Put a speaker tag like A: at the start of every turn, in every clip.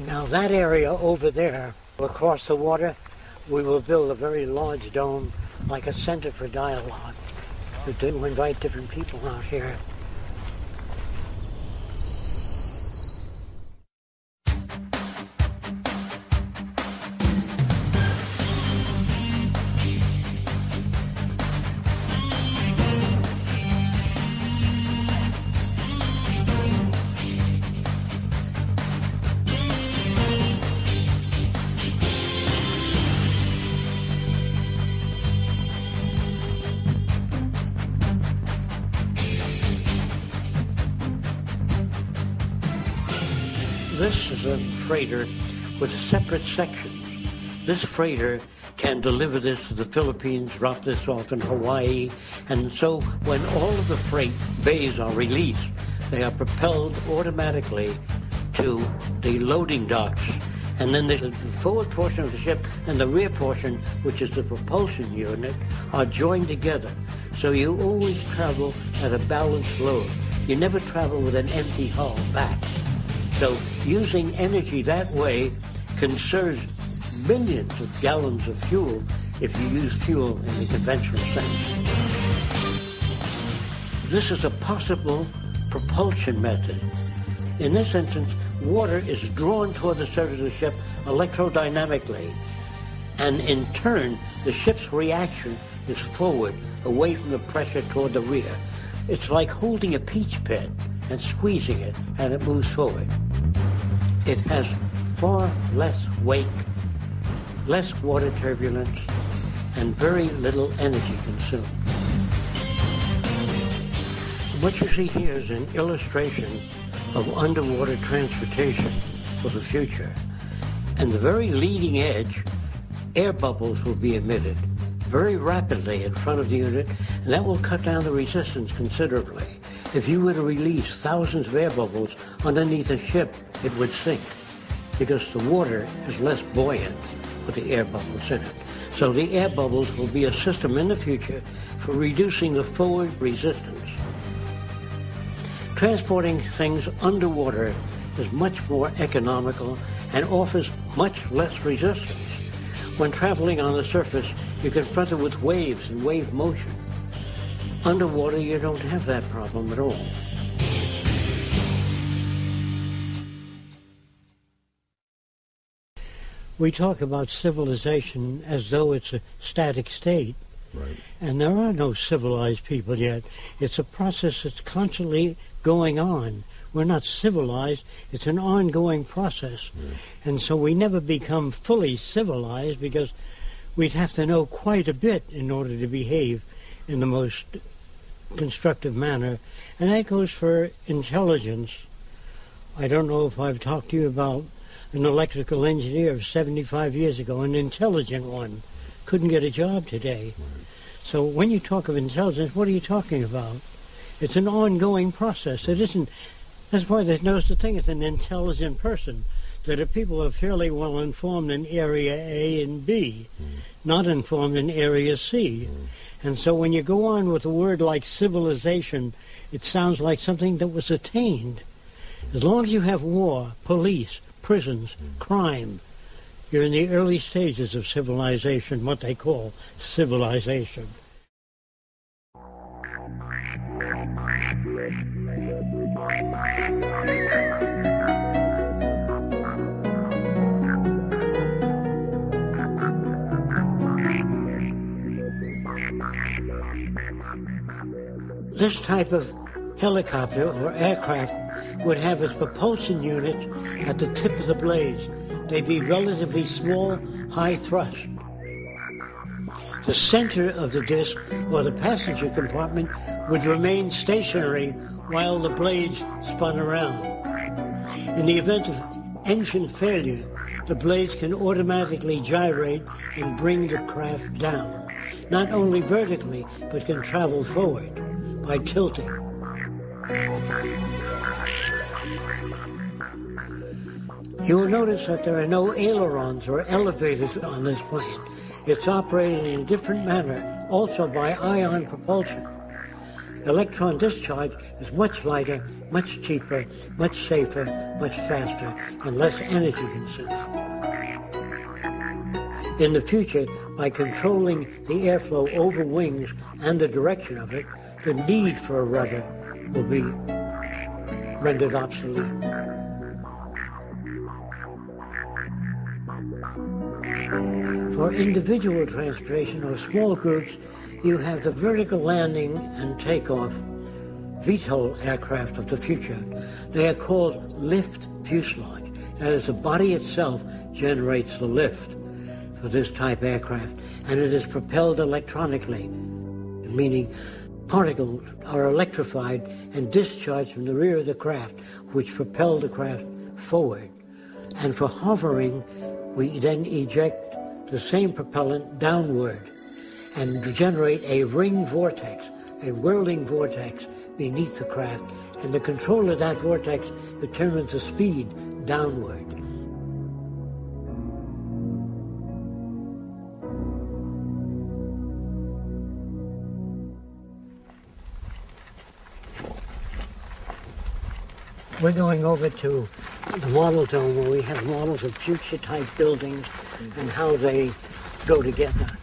A: Now that area over there, across the water, we will build a very large dome, like a center for dialogue, to invite different people out here. This is a freighter with separate sections. This freighter can deliver this to the Philippines, drop this off in Hawaii, and so when all of the freight bays are released, they are propelled automatically to the loading docks. And then the forward portion of the ship and the rear portion, which is the propulsion unit, are joined together. So you always travel at a balanced load. You never travel with an empty hull back. So using energy that way conserves millions of gallons of fuel if you use fuel in the conventional sense. This is a possible propulsion method. In this instance, water is drawn toward the surface of the ship electrodynamically, and in turn, the ship's reaction is forward, away from the pressure toward the rear. It's like holding a peach pit and squeezing it, and it moves forward. It has far less wake, less water turbulence, and very little energy consumed. What you see here is an illustration of underwater transportation for the future. And the very leading edge, air bubbles will be emitted very rapidly in front of the unit, and that will cut down the resistance considerably. If you were to release thousands of air bubbles underneath a ship, it would sink because the water is less buoyant with the air bubbles in it. So the air bubbles will be a system in the future for reducing the forward resistance. Transporting things underwater is much more economical and offers much less resistance. When traveling on the surface, you're confronted with waves and wave motion. Underwater, you don't have that problem at all. We talk about civilization as though it's a static state.
B: Right. And
A: there are no civilized people yet. It's a process that's constantly going on. We're not civilized. It's an ongoing process. Yeah. And so we never become fully civilized because we'd have to know quite a bit in order to behave in the most constructive manner. And that goes for intelligence. I don't know if I've talked to you about an electrical engineer of 75 years ago, an intelligent one, couldn't get a job today. Right. So when you talk of intelligence, what are you talking about? It's an ongoing process. It isn't. That's why there's no such thing as an intelligent person. That if people are fairly well informed in area A and B, not informed in area C. And so when you go on with a word like civilization, it sounds like something that was attained. As long as you have war, police, prisons, crime, you're in the early stages of civilization, what they call civilization. This type of helicopter or aircraft would have its propulsion unit at the tip of the blades. They'd be relatively small, high thrust. The center of the disc, or the passenger compartment, would remain stationary while the blades spun around. In the event of engine failure, the blades can automatically gyrate and bring the craft down, not only vertically, but can travel forward by tilting. You will notice that there are no ailerons or elevators on this plane. It's operated in a different manner, also by ion propulsion. Electron discharge is much lighter, much cheaper, much safer, much faster, and less energy consuming. In the future, by controlling the airflow over wings and the direction of it, the need for a rudder will be rendered obsolete. For individual transportation or small groups, you have the vertical landing and takeoff VTOL aircraft of the future. They are called lift fuselage, as the body itself generates the lift for this type aircraft, and it is propelled electronically, meaning particles are electrified and discharged from the rear of the craft, which propel the craft forward. And for hovering, we then eject the same propellant downward and generate a ring vortex, a whirling vortex beneath the craft, and the control of that vortex determines the speed downward. We're going over to the model dome where we have models of future-type buildings and how they go together.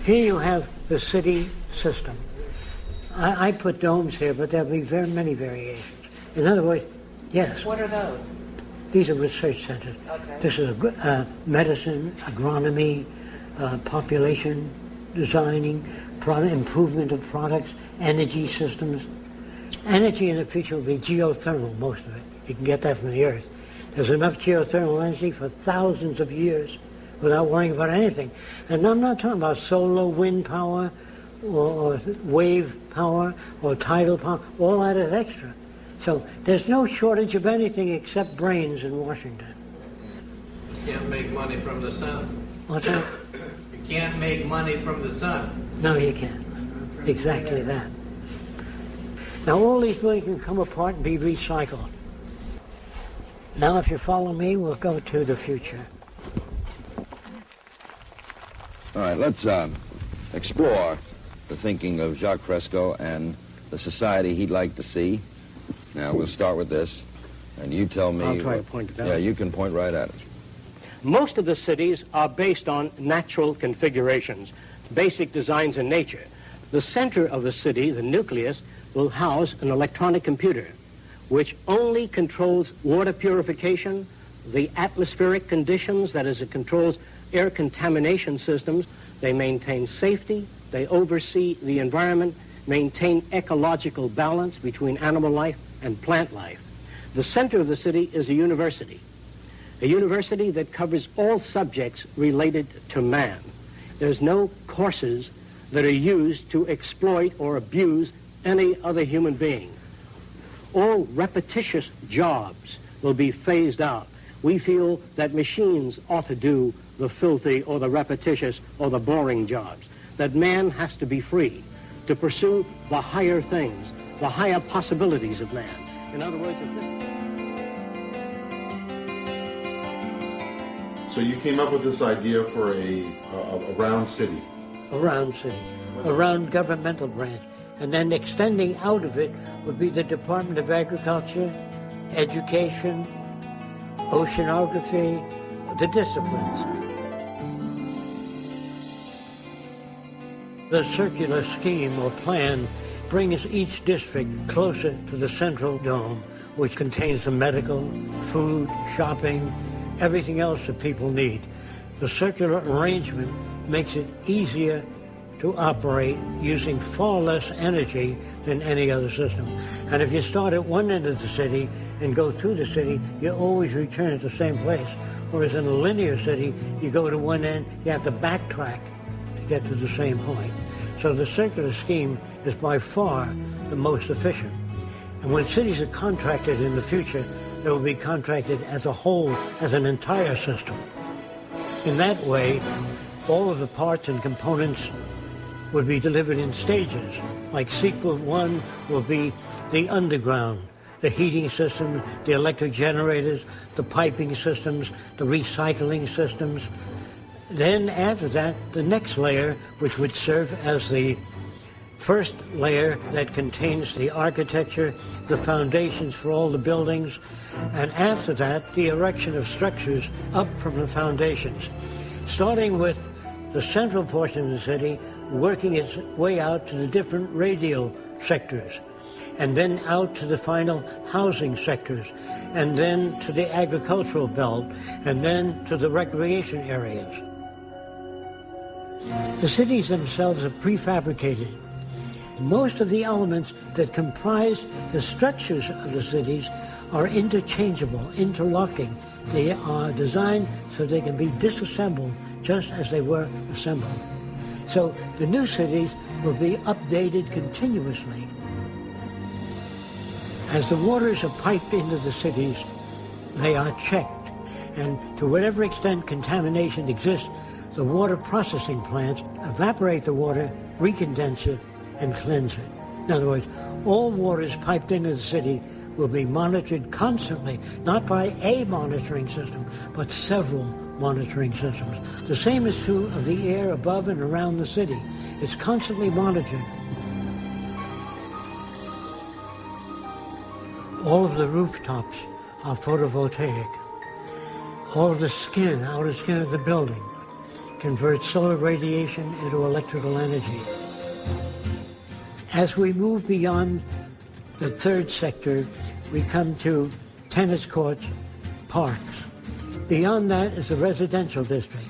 A: Here you have the city system. I put domes here, but there'll be very many variations. In other words, yes.
B: What are those?
A: These are research centers.
B: Okay.
A: This is medicine, agronomy, population designing, improvement of products, energy systems. Energy in the future will be geothermal, most of it. You can get that from the earth. There's enough geothermal energy for thousands of years without worrying about anything. And I'm not talking about solar, wind power, or wave power, or tidal power. All that is extra. So there's no shortage of anything except brains in Washington.
C: You can't make money from the sun.
A: What's that?
C: You can't make money from the sun.
A: No, you can't. Exactly that. Now all these things can come apart and be recycled. Now if you follow me, we'll go to the future.
D: All right, let's explore the thinking of Jacques Fresco and the society he'd like to see. Now, we'll start with this, and you tell me...
A: I'll try to point it out.
D: Yeah, you can point right at it.
E: Most of the cities are based on natural configurations, basic designs in nature. The center of the city, the nucleus, will house an electronic computer, which only controls water purification, the atmospheric conditions, that is, it controls air contamination systems. They maintain safety, they oversee the environment, maintain ecological balance between animal life and plant life. The center of the city is a university that covers all subjects related to man. There's no courses that are used to exploit or abuse any other human being. All repetitious jobs will be phased out. We feel that machines ought to do the filthy or the repetitious or the boring jobs, that man has to be free to pursue the higher things, the higher possibilities of man. In other words, if this...
F: So you came up with this idea for a round city.
A: A round city, a round governmental branch. And then extending out of it would be the Department of Agriculture, Education, Oceanography, the disciplines. The circular scheme or plan brings each district closer to the central dome, which contains the medical, food, shopping, everything else that people need. The circular arrangement makes it easier to operate using far less energy than any other system. And if you start at one end of the city and go through the city, you always return to the same place. Whereas in a linear city, you go to one end, you have to backtrack to get to the same point. So the circular scheme is by far the most efficient. And when cities are contracted in the future, they will be contracted as a whole, as an entire system. In that way, all of the parts and components would be delivered in stages. Like sequel 1 will be the underground, the heating systems, the electric generators, the piping systems, the recycling systems. Then after that, the next layer, which would serve as the first layer that contains the architecture, the foundations for all the buildings, and after that, the erection of structures up from the foundations, starting with the central portion of the city, working its way out to the different radial sectors, and then out to the final housing sectors, and then to the agricultural belt, and then to the recreation areas. The cities themselves are prefabricated. Most of the elements that comprise the structures of the cities are interchangeable, interlocking. They are designed so they can be disassembled just as they were assembled. So the new cities will be updated continuously. As the waters are piped into the cities, they are checked. And to whatever extent contamination exists, the water processing plants evaporate the water, recondense it, and cleanse it. In other words, all waters piped into the city will be monitored constantly, not by a monitoring system, but several monitoring systems. The same is true of the air above and around the city. It's constantly monitored. All of the rooftops are photovoltaic. All of the outer skin of the building converts solar radiation into electrical energy. As we move beyond the third sector, we come to tennis courts, parks. Beyond that is the residential district,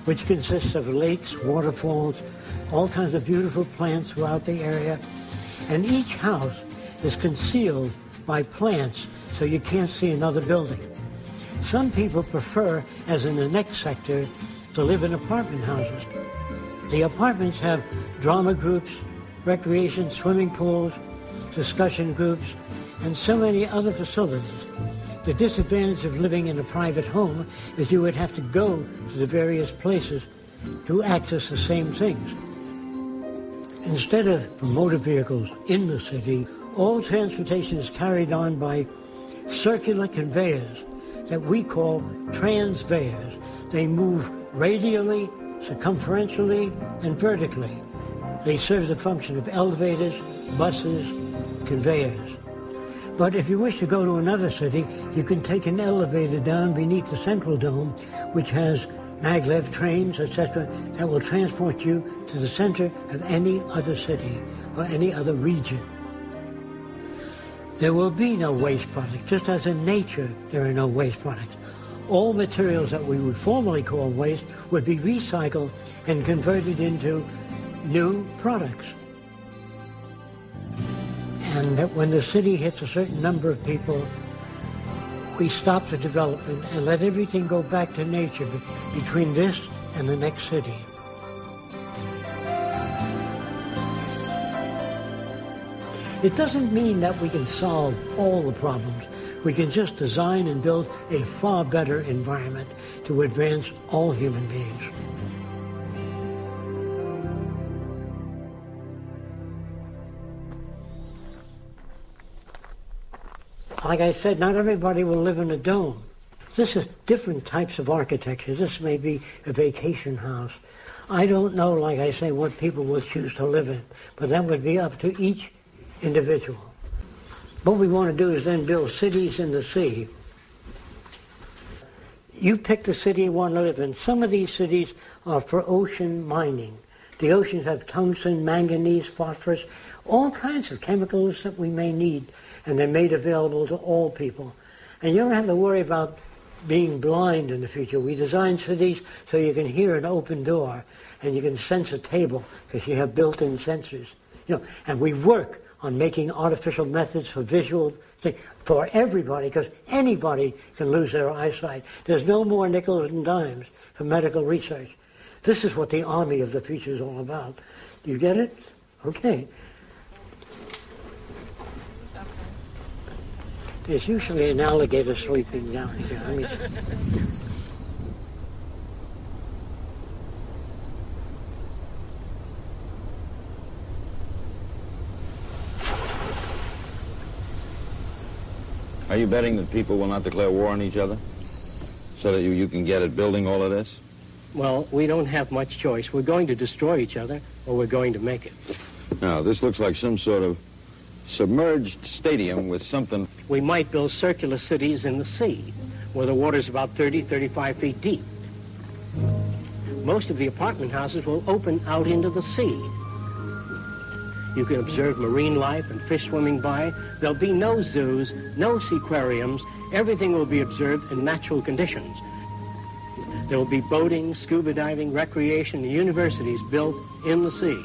A: which consists of lakes, waterfalls, all kinds of beautiful plants throughout the area. And each house is concealed by plants so you can't see another building. Some people prefer, as in the next sector, to live in apartment houses. The apartments have drama groups, recreation, swimming pools, discussion groups, and so many other facilities. The disadvantage of living in a private home is you would have to go to the various places to access the same things. Instead of motor vehicles in the city, all transportation is carried on by circular conveyors that we call transveyors. They move radially, circumferentially, and vertically. They serve the function of elevators, buses, conveyors. But if you wish to go to another city, you can take an elevator down beneath the Central Dome, which has maglev trains, etc., that will transport you to the center of any other city or any other region. There will be no waste products, just as in nature there are no waste products. All materials that we would formerly call waste would be recycled and converted into new products. And that when the city hits a certain number of people, we stop the development and let everything go back to nature between this and the next city. It doesn't mean that we can solve all the problems. We can just design and build a far better environment to advance all human beings. Like I said, not everybody will live in a dome. This is different types of architecture. This may be a vacation house. I don't know, like I say, what people will choose to live in, but that would be up to each individual. What we want to do is then build cities in the sea. You pick the city you want to live in. Some of these cities are for ocean mining. The oceans have tungsten, manganese, phosphorus, all kinds of chemicals that we may need, and they're made available to all people. And you don't have to worry about being blind in the future. We design cities so you can hear an open door and you can sense a table because you have built-in sensors. And we work on making artificial methods for visual things for everybody, because anybody can lose their eyesight. There's no more nickels and dimes for medical research. This is what the army of the future is all about. Do you get it? Okay. There's usually an alligator sleeping down here. Let me see.
D: Are you betting that people will not declare war on each other so that you can get at building all of this?
E: Well, we don't have much choice. We're going to destroy each other, or we're going to make it.
D: Now, this looks like some sort of submerged stadium with something.
E: We might build circular cities in the sea, where the water's about 30, 35 feet deep. Most of the apartment houses will open out into the sea. You can observe marine life and fish swimming by. There'll be no zoos, no seaquariums. Everything will be observed in natural conditions. There will be boating, scuba diving, recreation, and universities built in the sea.